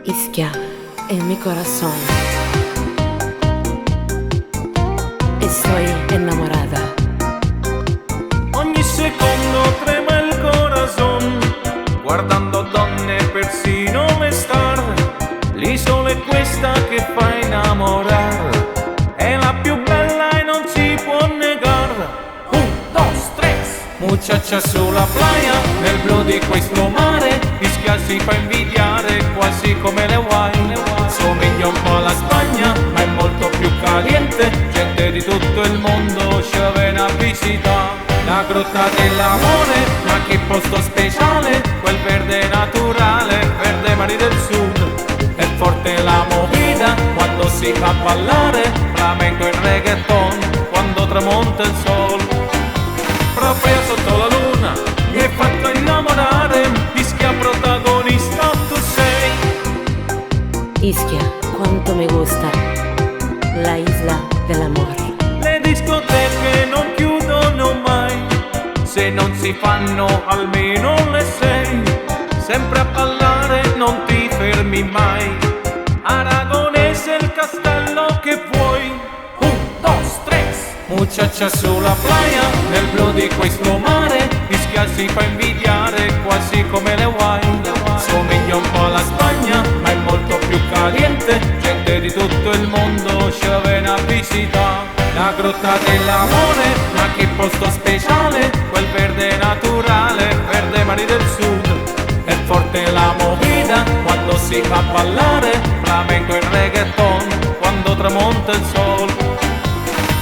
Ischia en mi corazón. Estoy enamorada. Ogni secondo trema il corazon, guardando donne persino le star. L'isola è questa che fa innamorare, è la più bella e non si può negare. Un, dos, tres. Muchacha sulla playa, nel blu di questo mare, Ischia si fa invidiare quasi come le Hawaii. Somiglia un po' alla Spagna, ma è molto più caliente, gente di tutto il mondo ci viene a visitare. La grotta dell'amore, ma che posto speciale, quel verde naturale, verde mari del sud. È forte la movida quando si fa ballare, flamenco e reggaeton quando tramonta il sol. Proprio sotto la luna mi hai fatto innamorare, Ischia protagonista tu sei. Ischia, quanto me gusta la isla dell'amor. Le discoteche non chiudono mai, se non si fanno almeno le 6. Sempre a ballare non ti fermi mai, Aragonese il castello che vuoi. Un, dos, tres. Muchacha sulla playa, nel blu di questo mare, Ischia si fa invidiare quasi come le Hawaii. Somiglia un po' alla Spagna, ma è molto più caliente, gente di tutto il mondo ci viene a visitare. La grotta dell'amore, ma che posto speciale, quel verde naturale, verde mari del sud. È forte la movida quando si fa ballare, flamenco e reggaeton quando tramonta il sol.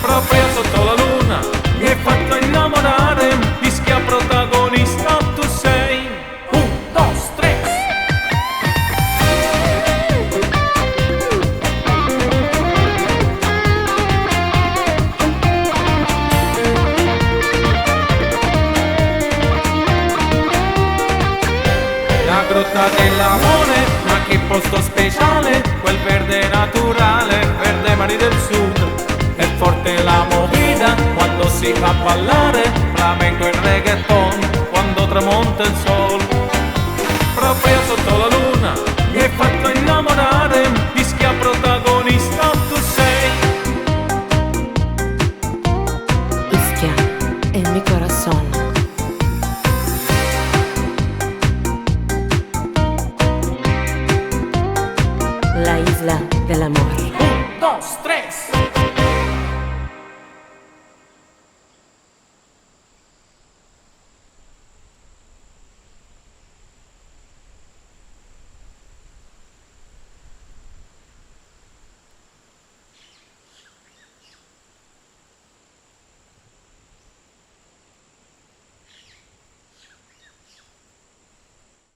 Proprio sotto la luna mi hai fatto innamorare, Ischia protagonista tu sei. Un, dos, tres. La grotta dell'amore, ma che posto speciale, quel verde naturale, verde mari del sud. È forte la movida quando si fa ballare, flamenco e reggaeton quando tramonta il sol. Proprio sotto la luna mi hai fatto innamorare, Ischia protagonista tu sei. Ischia en mi corazón. La isla del amor. Un, dos, tres.